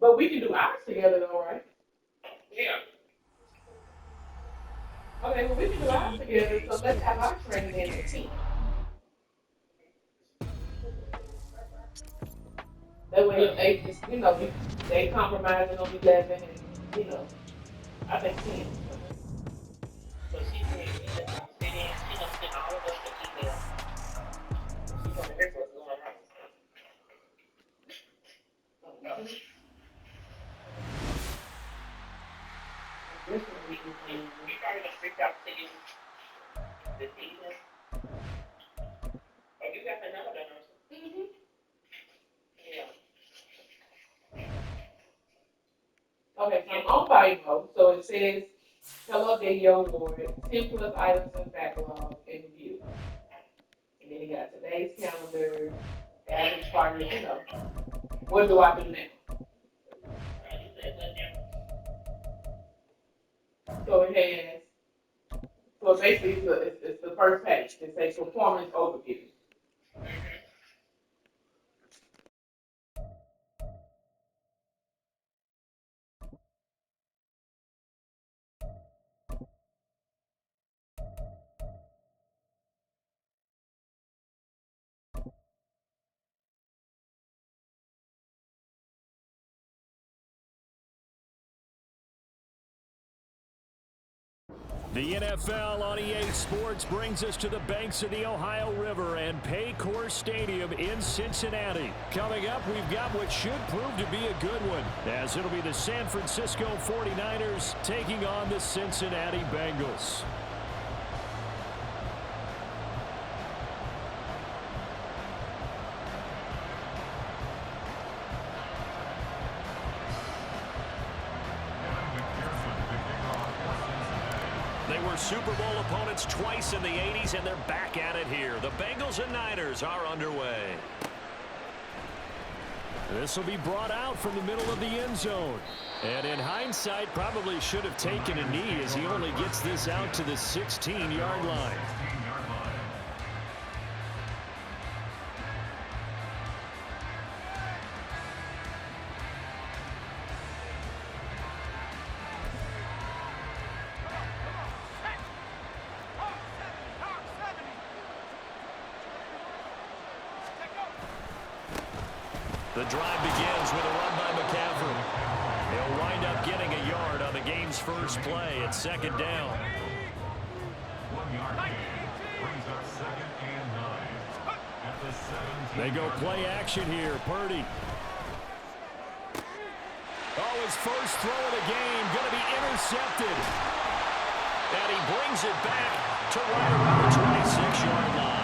But we can do ours together though, right? Yeah. Okay, well we can do ours together, so let's have our training in at 10. That way if they just, they compromising on 11 and, I think 10 is fine. So she said she just gonna sit in. She gonna send all of us an email. She gonna hear what's going on. Okay. This one we can do. We probably gonna reach out to you this evening. Oh, you got the number, don't you? Mm-hmm. Yeah. Okay, so I'm on Bible, so it says, hello, update your award, 10 plus items in backlog and view. And then you got today's calendar, average partners, What do I do now? So it has, so basically it's the first page. It says performance overview. The NFL on EA Sports brings us to the banks of the Ohio River and Paycor Stadium in Cincinnati. Coming up, we've got what should prove to be a good one, as it'll be the San Francisco 49ers taking on the Cincinnati Bengals. They were Super Bowl opponents twice in the 80s, and they're back at it here. The Bengals and Niners are underway. This will be brought out from the middle of the end zone. And in hindsight, probably should have taken a knee as he only gets this out to the 16-yard line. The drive begins with a run by McCaffrey. He'll wind up getting a yard on the game's first play at second down. 1 yard gain brings up 2nd and 9 at the 17. They go play action here. Purdy. Oh, his first throw of the game going to be intercepted. And he brings it back to right around the 26-yard line.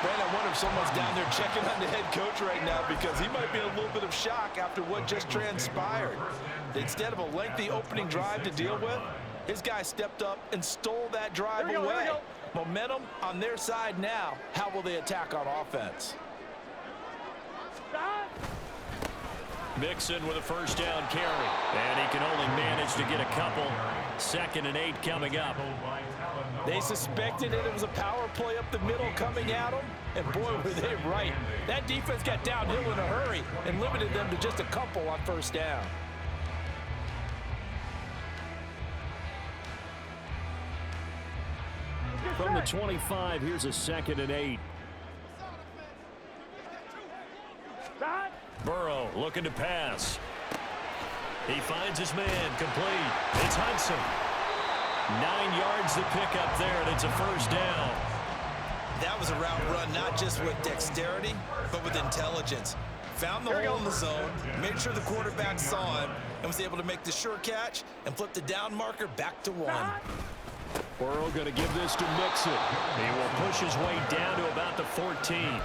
Brandon, I wonder if someone's down there checking on the head coach right now, because he might be in a little bit of shock after what just transpired. Instead of a lengthy opening drive to deal with, his guy stepped up and stole that drive away. Momentum on their side now. How will they attack on offense? Mixon with a first down carry. And he can only manage to get a couple. 2nd and 8 coming up. They suspected it was a power play up the middle coming at them, and boy, were they right. That defense got downhill in a hurry and limited them to just a couple on first down. From the 25, here's a 2nd and 8. Burrow looking to pass. He finds his man, complete. It's Hudson. 9 yards to pick up there, and it's a first down. That was a route run not just with dexterity, but with intelligence. Found the hole in the zone, made sure the quarterback saw him, and was able to make the sure catch and flip the down marker back to 1. Burrow going to give this to Mixon. He will push his way down to about the 14.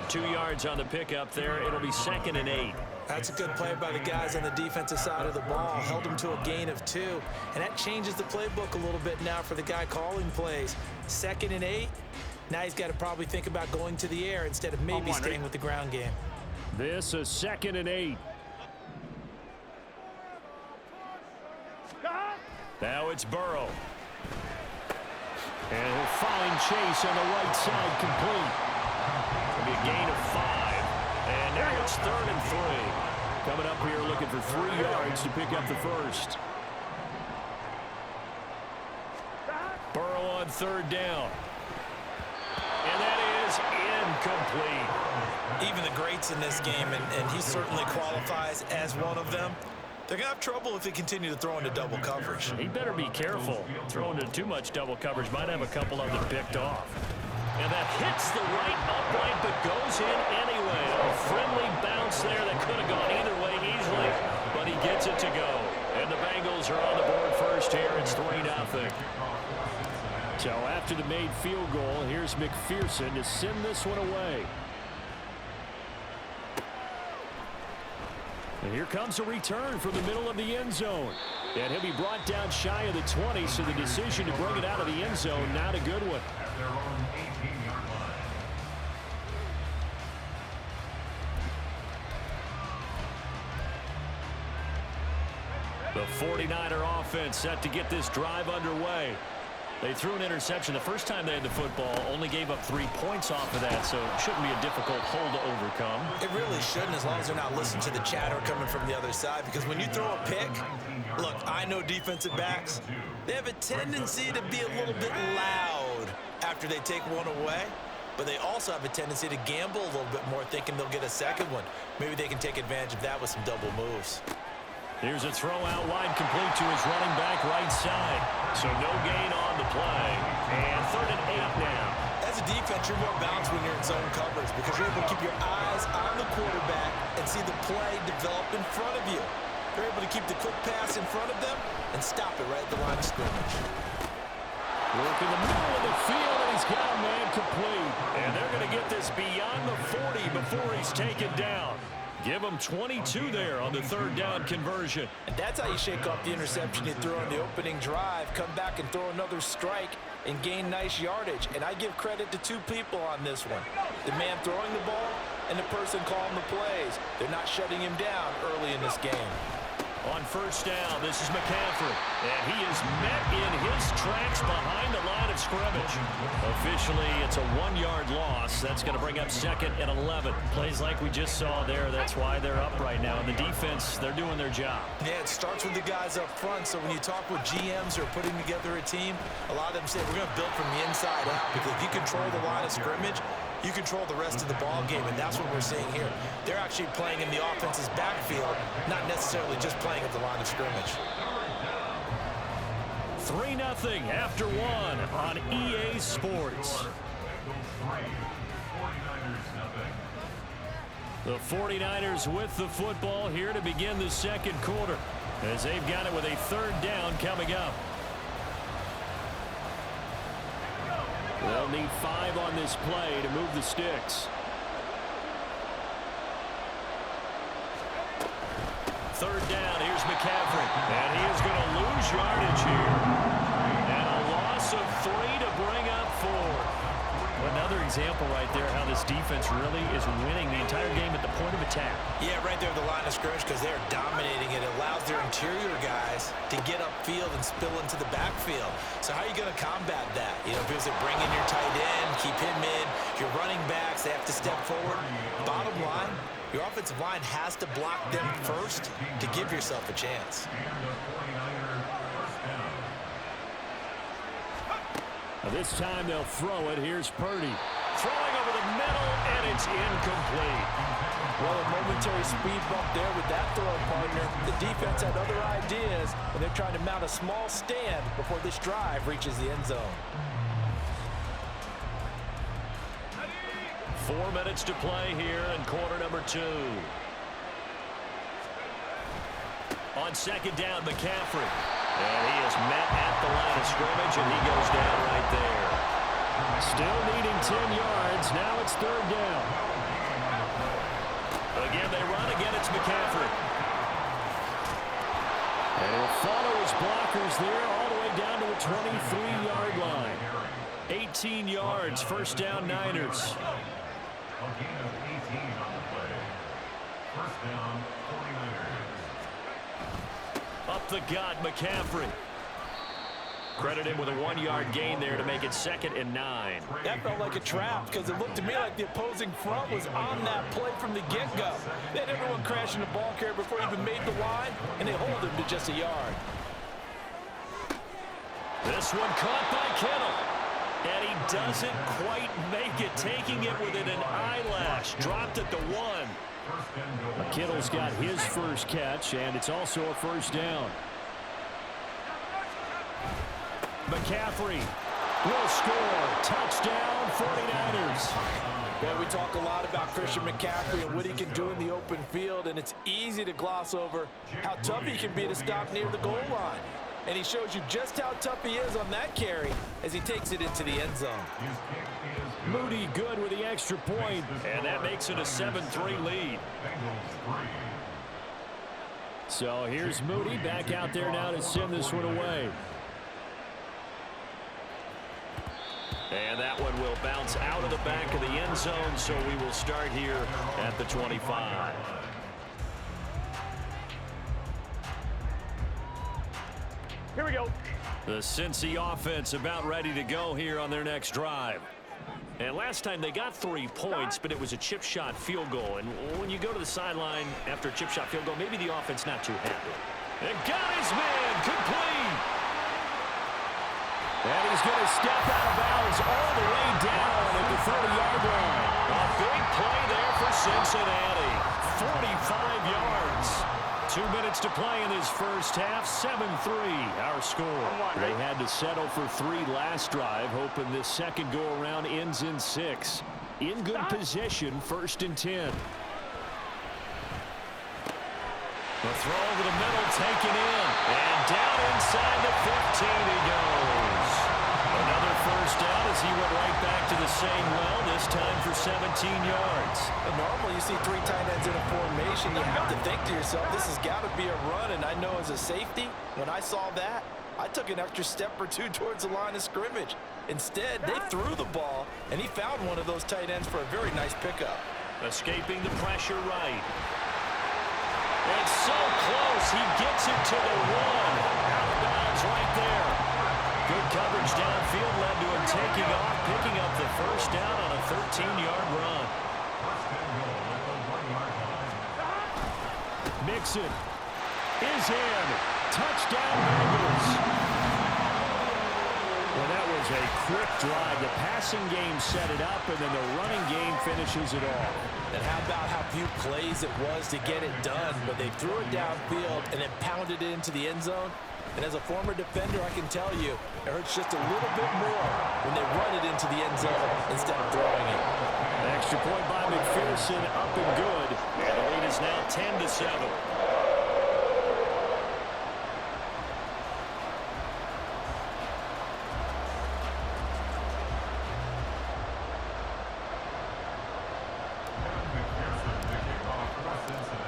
2 yards on the pickup there. It'll be 2nd and 8. That's a good play by the guys on the defensive side of the ball. Held him to a gain of 2. And that changes the playbook a little bit now for the guy calling plays. 2nd and 8. Now he's got to probably think about going to the air instead of maybe staying with the ground game. This is 2nd and 8. Now it's Burrow. And he'll find Chase on the right side, complete. It'll be a gain of 5. And now it's 3rd and 3. Coming up here looking for 3 yards to pick up the first. Burrow on third down. And that is incomplete. Even the greats in this game, and he certainly qualifies as one of them, they're going to have trouble if they continue to throw into double coverage. He better be careful. Throwing into too much double coverage might have a couple of them picked off. And that hits the right upright but goes in anyway. A friendly bounce there that could have gone either way easily, but he gets it to go. And the Bengals are on the board first here. It's 3-0. So after the made field goal, here's McPherson to send this one away. And here comes a return from the middle of the end zone. And he'll be brought down shy of the 20, so the decision to bring it out of the end zone, not a good one. At their own 18-yard line. The 49er offense set to get this drive underway. They threw an interception the first time they had the football, only gave up 3 points off of that, so it shouldn't be a difficult hole to overcome. It really shouldn't, as long as they're not listening to the chatter coming from the other side, because when you throw a pick, look, I know defensive backs, they have a tendency to be a little bit loud after they take one away, but they also have a tendency to gamble a little bit more, thinking they'll get a second one. Maybe they can take advantage of that with some double moves. Here's a throw out wide, complete to his running back right side. So no gain on the play. And 3rd and 8 now. As a defense, you're more balanced when you're in zone coverage because you're able to keep your eyes on the quarterback and see the play develop in front of you. You're able to keep the quick pass in front of them and stop it right at the line of scrimmage. Work in the middle of the field, and he's got a man complete. And they're going to get this beyond the 40 before he's taken down. Give him 22 there on the 3rd down conversion. And that's how you shake off the interception you threw on the opening drive, come back and throw another strike and gain nice yardage. And I give credit to 2 people on this one. The man throwing the ball and the person calling the plays. They're not shutting him down early in this game. On 1st down, this is McCaffrey. And he is met in his tracks behind the line of scrimmage. Officially, it's a 1-yard loss. That's going to bring up 2nd and 11. Plays like we just saw there. That's why they're up right now. And the defense, they're doing their job. Yeah, it starts with the guys up front. So when you talk with GMs who are putting together a team, a lot of them say we're going to build from the inside out. Because if you control the line of scrimmage, you control the rest of the ball game, and that's what we're seeing here. They're actually playing in the offense's backfield, not necessarily just playing at the line of scrimmage. 3-0 after 1 on EA Sports. The 49ers with the football here to begin the 2nd quarter, as they've got it with a 3rd down coming up. They'll need 5 on this play to move the sticks. 3rd down, here's McCaffrey. And he is going to lose yardage here. And a loss of 3 to bring up 4. Another example right there how this defense really is winning the entire game at the point of attack. Yeah, right there at the line of scrimmage because they're dominating it. It allows their interior guys to get upfield and spill into the backfield. So how are you going to combat that? You know, because they bring in your tight end, keep him in. Your running backs, they have to step forward. Bottom line, your offensive line has to block them first to give yourself a chance. Now this time they'll throw it. Here's Purdy. Throwing over the middle, and it's incomplete. Well, a momentary speed bump there with that throw partner. The defense had other ideas, and they're trying to mount a small stand before this drive reaches the end zone. 4 minutes to play here in quarter number 2. On 2nd down, McCaffrey. And he is met at the line of scrimmage, and he goes down right there. Still needing 10 yards. Now it's 3rd down. Again, they run. Again, it's McCaffrey. And he'll follow his blockers there all the way down to the 23-yard line. 18 yards, 1st down, Niners. A gain of 18 on the play. 1st down, 49ers. Up the gut, McCaffrey. Credit him with a 1-yard gain there to make it 2nd and 9. That felt like a trap because it looked to me like the opposing front was on that play from the get-go. They had everyone crashing the ball carrier before he even made the line, and they hold him to just a yard. This one caught by Kittle. And he doesn't quite make it, taking it within an eyelash. Dropped at the 1. Kittle's got his first catch, and it's also a first down. McCaffrey will score. Touchdown, 49ers. Well, we talk a lot about Christian McCaffrey and what he can do in the open field, and it's easy to gloss over how tough he can be to stop near the goal line. And he shows you just how tough he is on that carry as he takes it into the end zone. Moody good with the extra point, and that makes it a 7-3 lead. So here's Moody back out there now to send this one away. And that one will bounce out of the back of the end zone, so we will start here at the 25. Here we go. The Cincy offense about ready to go here on their next drive. And last time they got 3 points, but it was a chip shot field goal. And when you go to the sideline after a chip shot field goal, maybe the offense not too happy. And got his man complete. And he's going to step out of bounds all the way down at the 30-yard line. A big play there for Cincinnati. 45 yards. 2 minutes to play in this first half. 7-3 our score. They had to settle for 3 last drive, hoping this second go-around ends in 6. In good position, 1st and 10. The throw over the middle, taken in. And down inside the 15 he goes. Another first down as he went right back to the same well, this time for 17 yards. And normally you see 3 tight ends in a formation, you have to think to yourself, this has got to be a run. And I know as a safety, when I saw that, I took an extra step or 2 towards the line of scrimmage. Instead, they threw the ball, and he found one of those tight ends for a very nice pickup. Escaping the pressure right. It's so close. He gets it to the 1. Out of bounds right there. Good coverage downfield led to him taking off, picking up the first down on a 13-yard run. Mixon is in. Touchdown Bengals. Well, that was a quick drive. The passing game set it up, and then the running game finishes it off. And how about how few plays it was to get it done, but they threw it downfield and then pounded it into the end zone. And as a former defender, I can tell you, it hurts just a little bit more when they run it into the end zone instead of throwing it. An extra point by McPherson, up and good. And the lead is now 10-7.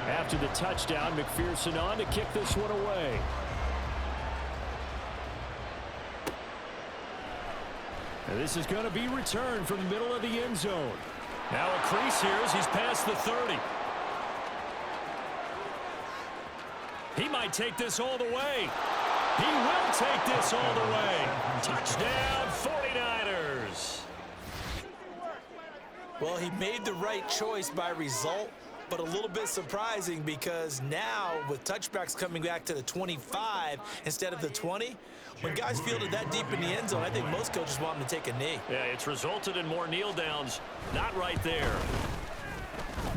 After the touchdown, McPherson on to kick this one away. And this is going to be returned from the middle of the end zone. Now a crease here as he's past the 30. He might take this all the way. He will take this all the way. Touchdown, 49ers. Well, he made the right choice by result, but a little bit surprising because now with touchbacks coming back to the 25 instead of the 20, when guys fielded that deep in the end zone, I think most coaches want them to take a knee. Yeah, it's resulted in more kneel downs. Not right there.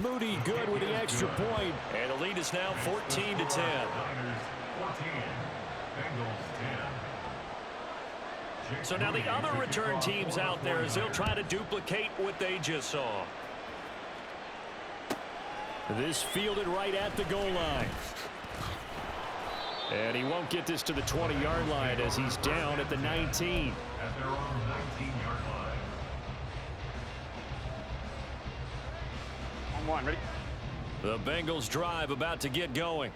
Moody good with the extra point. And the lead is now 14-10. So now the other return teams out there as they'll try to duplicate what they just saw. This fielded right at the goal line. And he won't get this to the 20-yard line as he's down at the 19. At their own 19-yard line. On 1, ready? The Bengals drive about to get going.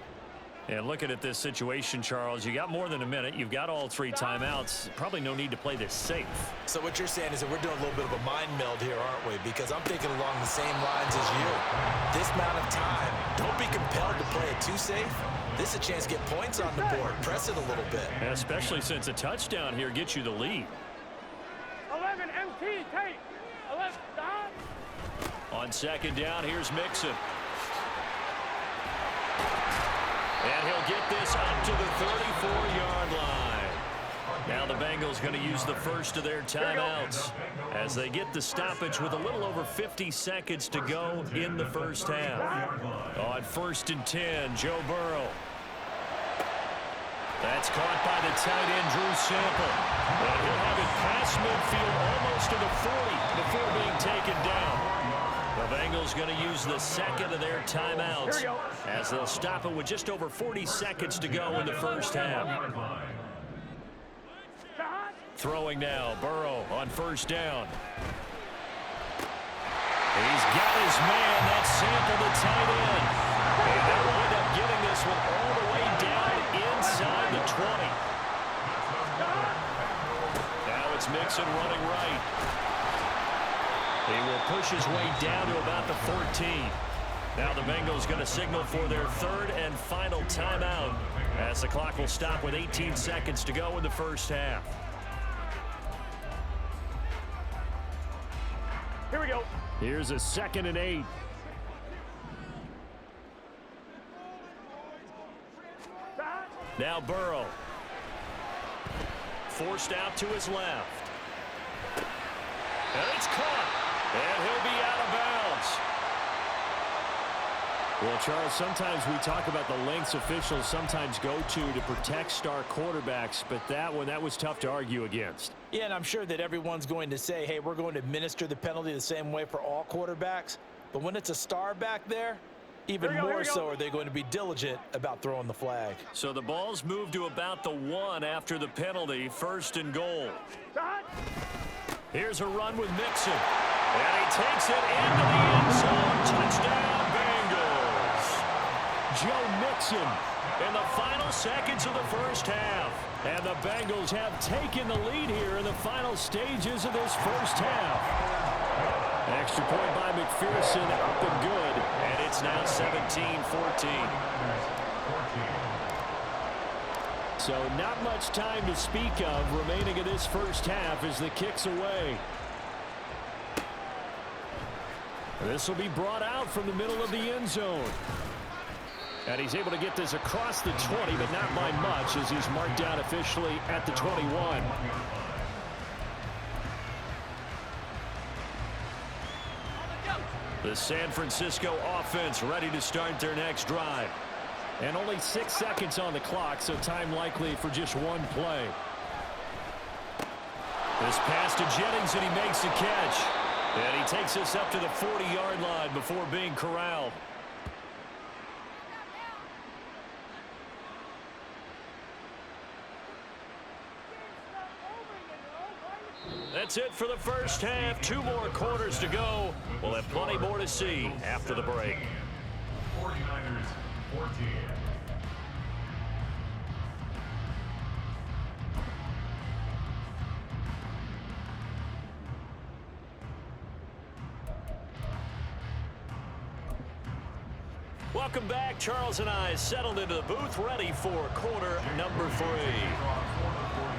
And looking at this situation, Charles, you got more than a minute. You've got all 3 timeouts. Probably no need to play this safe. So what you're saying is that we're doing a little bit of a mind meld here, aren't we? Because I'm thinking along the same lines as you. This amount of time, don't be compelled to play it too safe. This is a chance to get points on the board. Press it a little bit. Yeah, especially since a touchdown here gets you the lead. 11 MT, tape. 11, stop. On second down, here's Mixon. And he'll get this up to the 34-yard line. Now the Bengals going to use the first of their timeouts as they get the stoppage with a little over 50 seconds to go in the first half. On 1st and 10, Joe Burrow. That's caught by the tight end, Drew Sample. And he'll have it past midfield almost to the 40 before being taken down. The Bengals going to use the second of their timeouts as they'll stop it with just over 40 seconds to go in the first half. Throwing now, Burrow on 1st down. He's got his man, that's Sample, the tight end. And they'll wind up getting this one all the way down inside the 20. Now it's Mixon running right. He will push his way down to about the 14. Now the Bengals going to signal for their 3rd and final timeout as the clock will stop with 18 seconds to go in the first half. Here we go. Here's a 2nd and 8. Now Burrow. Forced out to his left. And it's caught. And he'll be out of bounds. Well, Charles, sometimes we talk about the lengths officials sometimes go to protect star quarterbacks, but that was tough to argue against. Yeah, and I'm sure that everyone's going to say, hey, we're going to administer the penalty the same way for all quarterbacks. But when it's a star back there, even more so are they going to be diligent about throwing the flag. So the ball's moved to about the 1 after the penalty, 1st and goal. Here's a run with Mixon. And he takes it into the end zone. Touchdown, Bengals. Joe Mixon in the final seconds of the first half. And the Bengals have taken the lead here in the final stages of this first half. Extra point by McPherson, up and good. And it's now 17-14. So not much time to speak of remaining in this first half as the kick's away. This will be brought out from the middle of the end zone. And he's able to get this across the 20, but not by much as he's marked down officially at the 21. The San Francisco offense ready to start their next drive. And only 6 seconds on the clock, so time likely for just one play. This pass to Jennings, and he makes the catch. And he takes us up to the 40-yard line before being corralled. That's it for the first half. 2 more quarters to go. We'll have plenty more to see after the break. 49ers 14. Welcome back. Charles and I settled into the booth, ready for quarter number 3.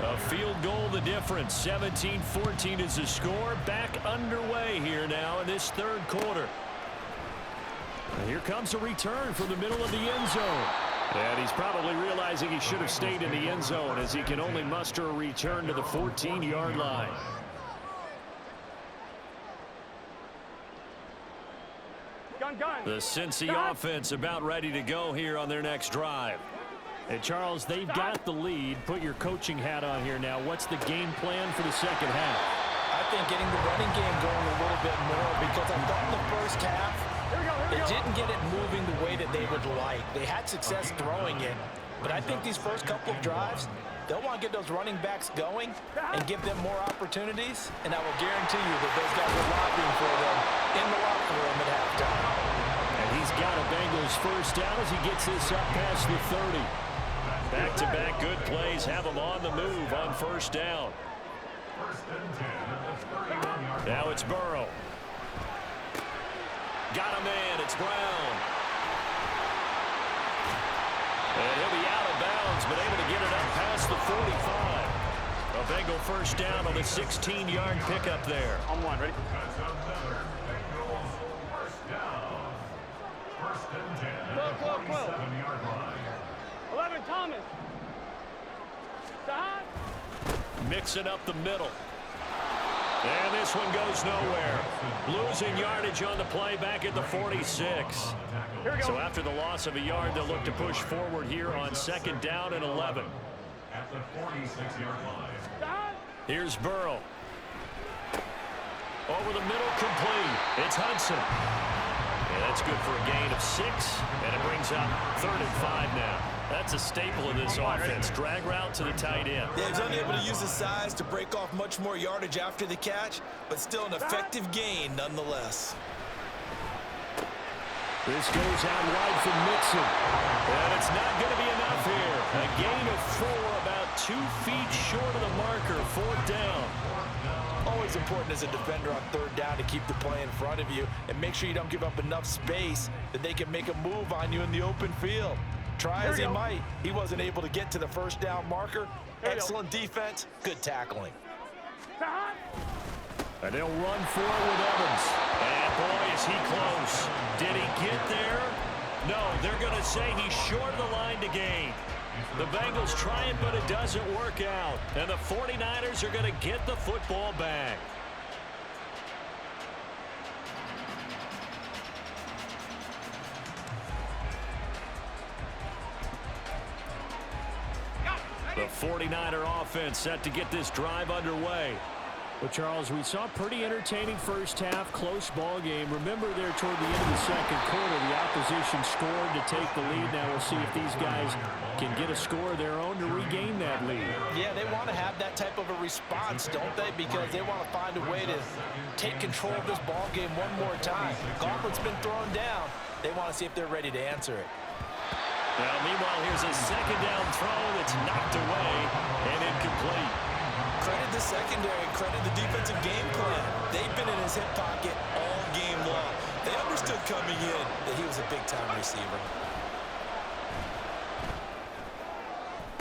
A field goal, the difference. 17-14 is the score. Back underway here now in this 3rd quarter. And here comes a return from the middle of the end zone. And he's probably realizing he should have stayed in the end zone as he can only muster a return to the 14-yard line. The Cincy offense about ready to go here on their next drive. And Charles, they've got the lead. Put your coaching hat on here now. What's the game plan for the second half? I think getting the running game going a little bit more, because I thought in the first half they didn't get it moving the way that they would like. They had success throwing it, but I think these first couple of drives, they'll want to get those running backs going and give them more opportunities, and I will guarantee you that those guys are lobbying for them in the locker room at halftime. And he's he's got a Bengals first down as he gets this up past the 30. Back-to-back good plays have him on the move on first down. Now it's Burrow. Got a man. It's Brown. And he'll be out of bounds, but able to get it up past the 45. A Bengal first down on the 16-yard pickup there. On one, ready? Quill. 11, Thomas. Stop. Mixing up the middle. And this one goes nowhere. Losing yardage on the play back at the 46. So after the loss of a yard, they'll look to push forward here on second down and 11. At the 46-yard line. Here's Burrow. Over the middle, complete. It's Hudson. And that's good for a gain of 6. And it brings up 3rd and 5 now. That's a staple of this offense. Drag route to the tight end. Yeah, he's unable to use his size to break off much more yardage after the catch, but still an effective gain nonetheless. This goes out wide for Mixon. And it's not going to be enough here. A gain of 4, about 2 feet short of the marker, 4th down. Always important as a defender on 3rd down to keep the play in front of you and make sure you don't give up enough space that they can make a move on you in the open field. Try as he might, he wasn't able to get to the first down marker. Excellent defense, good tackling. And they'll run for it with Evans. And boy, is he close. Did he get there? No, they're going to say he's short of the line to gain. The Bengals try it, but it doesn't work out. And the 49ers are going to get the football back. The 49er offense set to get this drive underway. Well, Charles, we saw a pretty entertaining first half, close ball game. Remember there toward the end of the second quarter, the opposition scored to take the lead. Now we'll see if these guys can get a score of their own to regain that lead. Yeah, they want to have that type of a response, don't they? Because they want to find a way to take control of this ball game one more time. Gauntlet's been thrown down. They want to see if they're ready to answer it. Well, meanwhile, here's a second down throw that's knocked away and incomplete. Credit the secondary, credit the defensive game plan. They've been in his hip pocket all game long. They understood coming in that he was a big-time receiver.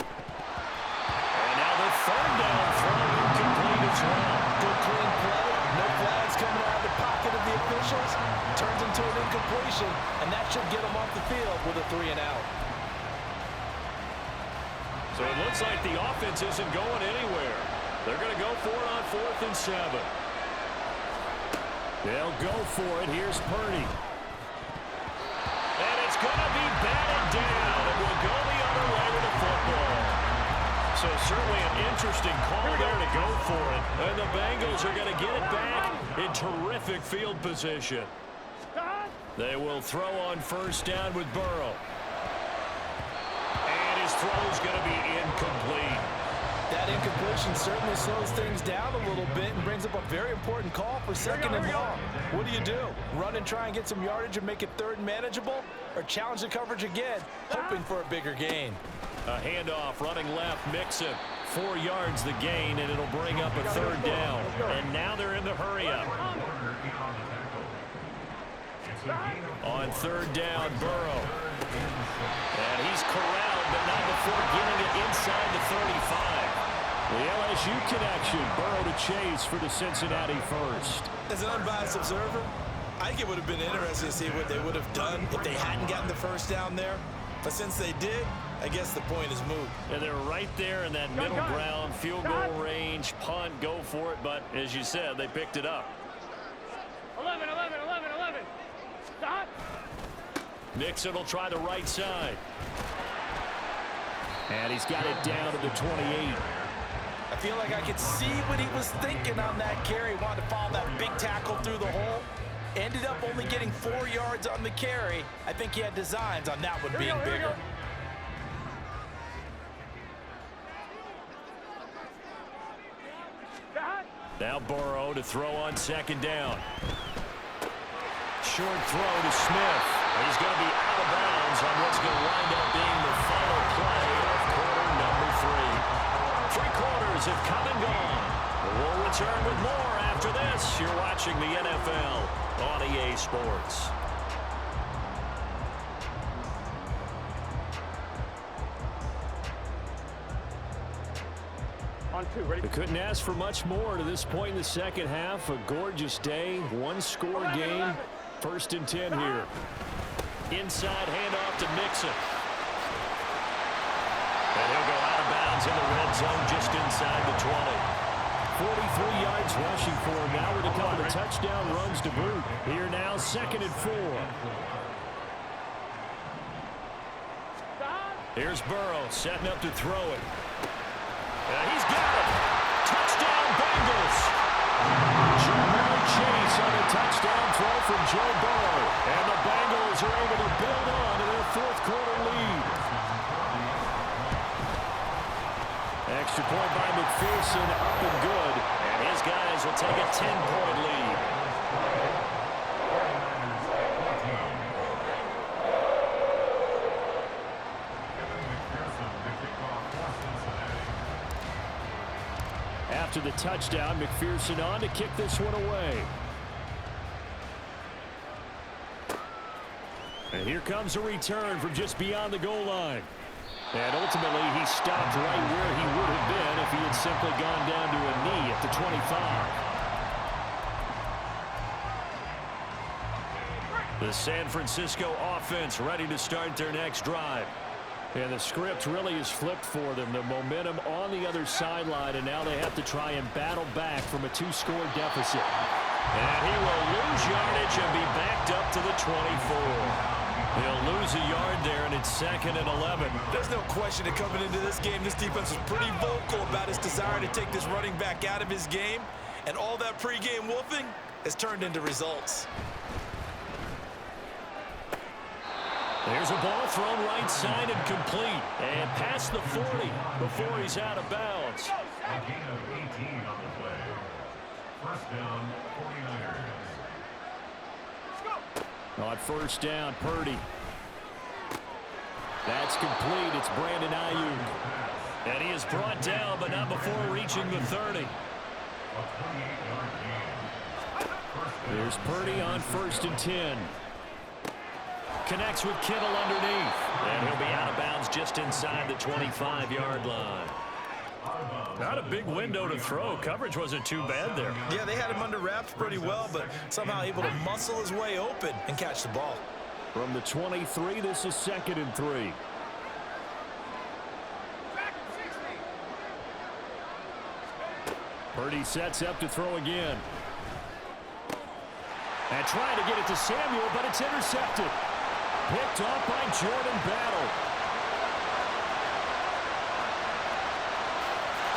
And now the 3rd down throw incomplete as well. Good clean play. No flags coming out of the pocket of the officials. Turns into an incompletion, and that should get them off the field with a 3 and out. So it looks like the offense isn't going anywhere. They're going to go for it on 4th and 7. They'll go for it. Here's Purdy. And it's going to be batted down. It will go the other way with the football. So certainly an interesting call there to go for it. And the Bengals are going to get it back in terrific field position. They will throw on first down with Burrow. And his throw is going to be incomplete. That incompletion certainly slows things down a little bit and brings up a very important call for 2nd and long. What do? Run and try and get some yardage and make it 3rd and manageable? Or challenge the coverage again, hoping for a bigger gain? A handoff running left, Mixon. 4 yards the gain, and it'll bring up a 3rd down. And now they're in the hurry-up. On 3rd down, Burrow. And he's corralled, but not before getting it inside the 35. The LSU connection, Burrow to Chase for the Cincinnati first. As an unbiased observer, I think it would have been interesting to see what they would have done if they hadn't gotten the first down there. But since they did, I guess the point is moot. And they're right there in that middle ground, field goal range, punt, go for it. But as you said, they picked it up. 11. Stop. Nixon will try the right side. And he's got it down to the 28. I feel like I could see what he was thinking on that carry. He wanted to follow that big tackle through the hole. Ended up only getting 4 yards on the carry. I think he had designs on that one being bigger. Now Burrow to throw on 2nd down. Short throw to Smith. He's going to be out of bounds on what's going to wind up being the final play of quarter number 3. 3 quarters have come and gone. We'll return with more after this. You're watching the NFL on EA Sports. On 2, ready? They couldn't ask for much more to this point in the second half. A gorgeous day, one-score game. 1st and 10 here. Inside handoff to Mixon. And he'll go out of bounds in the red zone just inside the 20. 43 yards rushing for him now with a couple of touchdown runs to boot. Here now, 2nd and 4. Here's Burrow setting up to throw it. He's got it. Touchdown, Bengals. Jamar Chase on a touchdown throw from Joe Burrow. And the Bengals are able to build on to their 4th quarter lead. Extra point by McPherson, up and good. And his guys will take a 10-point lead. After the touchdown, McPherson on to kick this one away. And here comes a return from just beyond the goal line. And ultimately, he stopped right where he would have been if he had simply gone down to a knee at the 25. The San Francisco offense ready to start their next drive. And the script really is flipped for them. The momentum on the other sideline, and now they have to try and battle back from a 2-score deficit. And he will lose yardage and be backed up to the 24. He'll lose a yard there, and it's 2nd and 11. There's no question that coming into this game, this defense was pretty vocal about his desire to take this running back out of his game. And all that pregame wolfing has turned into results. There's a ball thrown right side and complete. And past the 40 before he's out of bounds. A gain of 18 on the play. 1st down, 49ers. On 1st down, Purdy. That's complete. It's Brandon Ayuk. And he is brought down, but not before reaching the 30. A 28-yard gain. There's Purdy on 1st and 10. Connects with Kittle underneath. And he'll be out of bounds just inside the 25-yard line. Not a big window to throw. Coverage wasn't too bad there. Yeah, they had him under wraps pretty well, but somehow able to muscle his way open and catch the ball. From the 23, this is 2nd and 3. Purdy sets up to throw again. And trying to get it to Samuel, but it's intercepted. Picked off by Jordan Battle.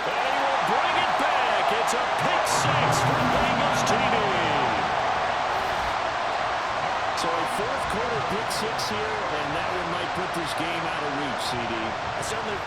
And he will bring it back. It's a pick 6 for Bengals TD. So a 4th quarter pick 6 here, and that one might put this game out of reach, CD. Certainly